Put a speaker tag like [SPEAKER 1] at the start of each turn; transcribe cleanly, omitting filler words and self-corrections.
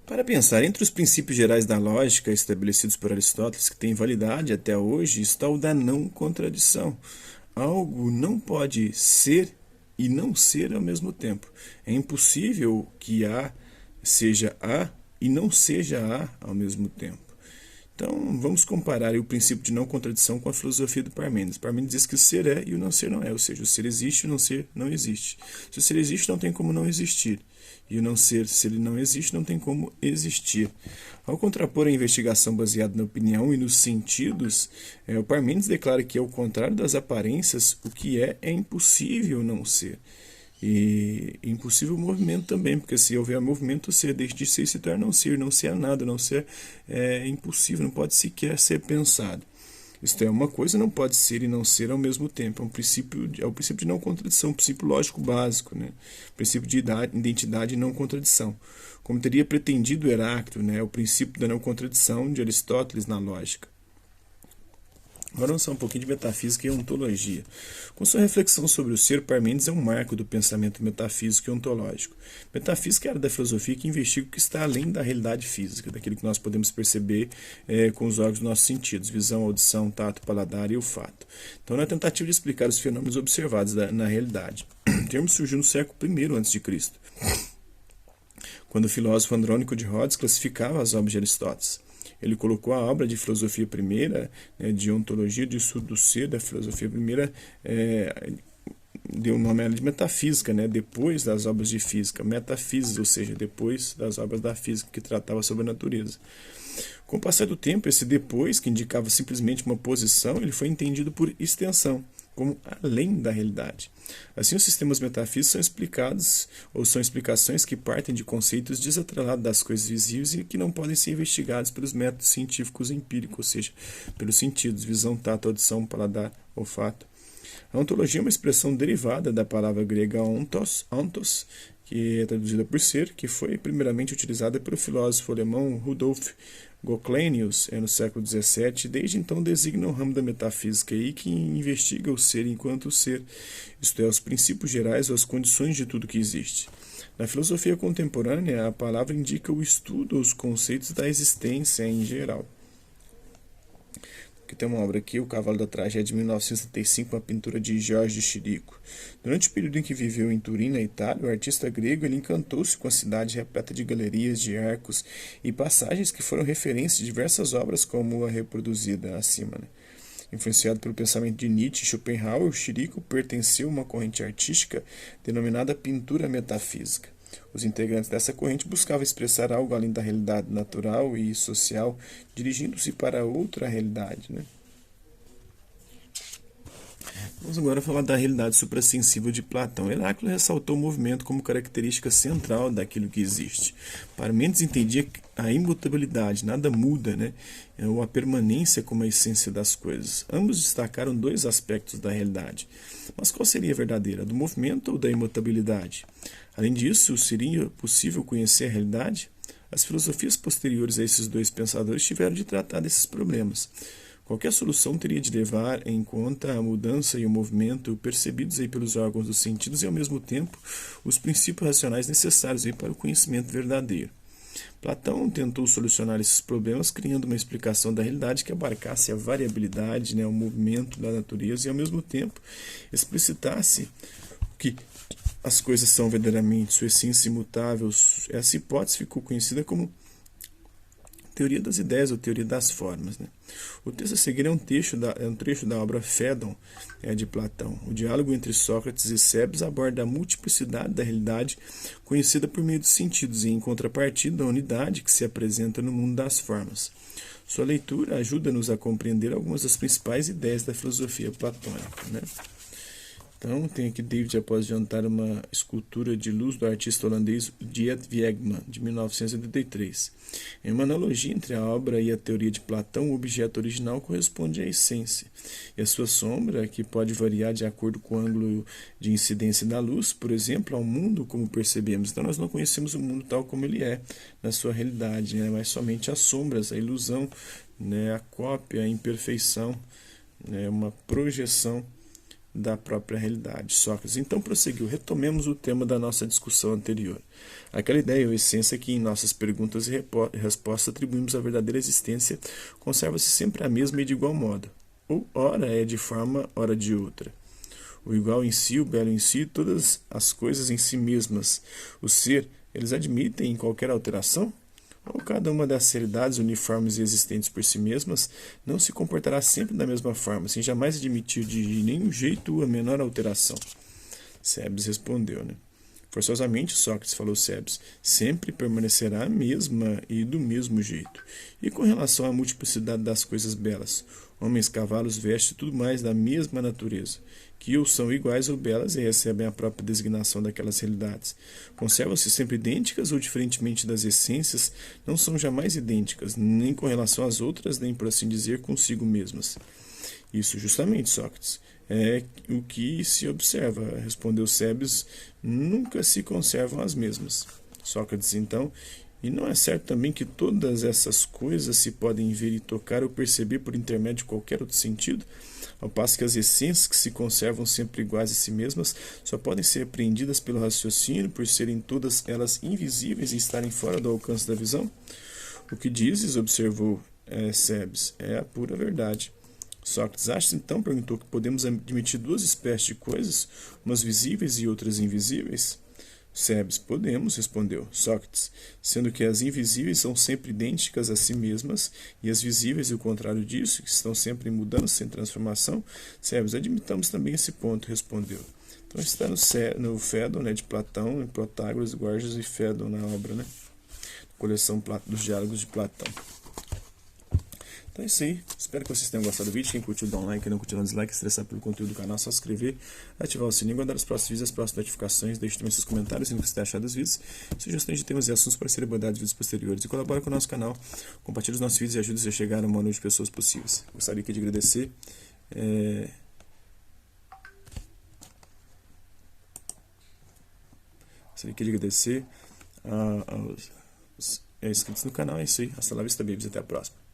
[SPEAKER 1] Para pensar, entre os princípios gerais da lógica estabelecidos por Aristóteles, que têm validade até hoje, está o da não contradição. Algo não pode ser e não ser ao mesmo tempo. É impossível que A seja A e não seja A ao mesmo tempo. Então, vamos comparar o princípio de não contradição com a filosofia do Parmênides. Parmênides diz que o ser é e o não ser não é, ou seja, o ser existe e o não ser não existe. Se o ser existe, não tem como não existir. E o não ser, se ele não existe, não tem como existir. Ao contrapor a investigação baseada na opinião e nos sentidos, o Parmênides declara que, ao contrário das aparências, o que é impossível não ser. E impossível movimento também, porque se houver movimento, ser deixa de ser e se torna não ser nada, não ser impossível, não pode sequer ser pensado. Isto é, uma coisa não pode ser e não ser ao mesmo tempo. É o princípio de não contradição, um princípio lógico básico, né? Princípio de identidade e não contradição. Como teria pretendido Heráclito, né? O princípio da não contradição de Aristóteles na lógica. Agora vamos falar um pouquinho de metafísica e ontologia. Com sua reflexão sobre o ser, Parmênides é um marco do pensamento metafísico e ontológico. Metafísica é a área da filosofia que investiga o que está além da realidade física, daquilo que nós podemos perceber com os órgãos dos nossos sentidos, visão, audição, tato, paladar e olfato. Então, na tentativa de explicar os fenômenos observados na realidade. O termo surgiu no século I a.C., quando o filósofo Andrônico de Rhodes classificava as obras de Aristóteles. Ele colocou a obra de filosofia primeira, de ontologia, de estudo do ser, da filosofia primeira, deu o nome a ela de metafísica, depois das obras de física, metafísica, ou seja, depois das obras da física que tratava sobre a natureza. Com o passar do tempo, esse depois, que indicava simplesmente uma posição, ele foi entendido por extensão, como além da realidade. Assim, os sistemas metafísicos são explicados, ou são explicações que partem de conceitos desatrelados das coisas visíveis e que não podem ser investigados pelos métodos científicos empíricos, ou seja, pelos sentidos, visão, tato, audição, paladar, olfato. A ontologia é uma expressão derivada da palavra grega ontos, que é traduzida por ser, que foi primeiramente utilizada pelo filósofo alemão Rudolf Goclenius no século XVII, desde então designa um ramo da metafísica aí que investiga o ser enquanto ser, isto é, os princípios gerais ou as condições de tudo que existe. Na filosofia contemporânea, a palavra indica o estudo os conceitos da existência em geral. Aqui tem uma obra aqui, O Cavalo da Tragédia, de 1975, uma pintura de Jorge de Chirico. Durante o período em que viveu em Turim, na Itália, o artista grego encantou-se com a cidade repleta de galerias, de arcos e passagens que foram referências de diversas obras como a reproduzida acima. Influenciado pelo pensamento de Nietzsche e Schopenhauer, Chirico pertenceu a uma corrente artística denominada pintura metafísica. Os integrantes dessa corrente buscavam expressar algo além da realidade natural e social, dirigindo-se para outra realidade. Vamos agora falar da realidade suprassensível de Platão. Heráclito ressaltou o movimento como característica central daquilo que existe. Parmênides entendia a imutabilidade, nada muda, ou a permanência como a essência das coisas. Ambos destacaram dois aspectos da realidade. Mas qual seria a verdadeira, a do movimento ou da imutabilidade? Além disso, seria possível conhecer a realidade? As filosofias posteriores a esses dois pensadores tiveram de tratar desses problemas. Qualquer solução teria de levar em conta a mudança e o movimento percebidos aí pelos órgãos dos sentidos e, ao mesmo tempo, os princípios racionais necessários aí para o conhecimento verdadeiro. Platão tentou solucionar esses problemas criando uma explicação da realidade que abarcasse a variabilidade, o movimento da natureza e, ao mesmo tempo, explicitasse que as coisas são verdadeiramente sua essência imutável. Essa hipótese ficou conhecida como teoria das ideias ou teoria das formas. O texto a seguir é um trecho da obra Fédon, de Platão. O diálogo entre Sócrates e Cebes aborda a multiplicidade da realidade conhecida por meio dos sentidos e, em contrapartida, a unidade que se apresenta no mundo das formas. Sua leitura ajuda-nos a compreender algumas das principais ideias da filosofia platônica. Então, tem aqui David após jantar, uma escultura de luz do artista holandês Dieter Wiegman, de 1983. Em uma analogia entre a obra e a teoria de Platão, o objeto original corresponde à essência, e a sua sombra, que pode variar de acordo com o ângulo de incidência da luz, por exemplo, ao mundo como percebemos. Então, nós não conhecemos o mundo tal como ele é, na sua realidade, mas somente as sombras, a ilusão, a cópia, a imperfeição, uma projeção da própria realidade. Sócrates então prosseguiu. Retomemos o tema da nossa discussão anterior. Aquela ideia ou essência que em nossas perguntas e respostas atribuímos à verdadeira existência conserva-se sempre a mesma e de igual modo. Ou ora é de forma, ora de outra. O igual em si, o belo em si, todas as coisas em si mesmas. O ser, eles admitem qualquer alteração? Ou cada uma das realidades uniformes e existentes por si mesmas não se comportará sempre da mesma forma, sem jamais admitir de nenhum jeito a menor alteração? Cebes respondeu, Forçosamente, Sócrates, falou Cebes, sempre permanecerá a mesma e do mesmo jeito. E com relação à multiplicidade das coisas belas, homens, cavalos, vestes, tudo mais da mesma natureza, que ou são iguais ou belas e recebem a própria designação daquelas realidades. Conservam-se sempre idênticas ou, diferentemente das essências, não são jamais idênticas, nem com relação às outras, nem, por assim dizer, consigo mesmas. Isso justamente, Sócrates, é o que se observa, respondeu Cebes, nunca se conservam as mesmas. Sócrates, então, e não é certo também que todas essas coisas se podem ver e tocar ou perceber por intermédio de qualquer outro sentido, ao passo que as essências que se conservam sempre iguais a si mesmas só podem ser apreendidas pelo raciocínio por serem todas elas invisíveis e estarem fora do alcance da visão? O que dizes, observou Cebes, é a pura verdade. Sócrates, achas então, perguntou, que podemos admitir duas espécies de coisas, umas visíveis e outras invisíveis? Cebes, podemos, respondeu Sócrates, sendo que as invisíveis são sempre idênticas a si mesmas, e as visíveis, o contrário disso, que estão sempre em mudança, em transformação. Cebes, admitamos também esse ponto, respondeu. Então está no Fédon, de Platão, em Protágoras, Gorgias e Fédon na obra, coleção dos diálogos de Platão. Então é isso aí, espero que vocês tenham gostado do vídeo. Quem curtiu, dá um like, quem não curtiu, dá um dislike. Se interessar pelo conteúdo do canal, é só se inscrever, ativar o sininho, guardar os próximos vídeos, as próximas notificações. Deixe também seus comentários no que você tem achado dos vídeos, sugestões de temas e assuntos para serem abordados em vídeos posteriores. E colabora com o nosso canal, compartilhe os nossos vídeos e ajude-nos a chegar a maior número de pessoas possíveis. Gostaria aqui de agradecer aos inscritos no canal. É isso aí, hasta lá vista, babies, até a próxima.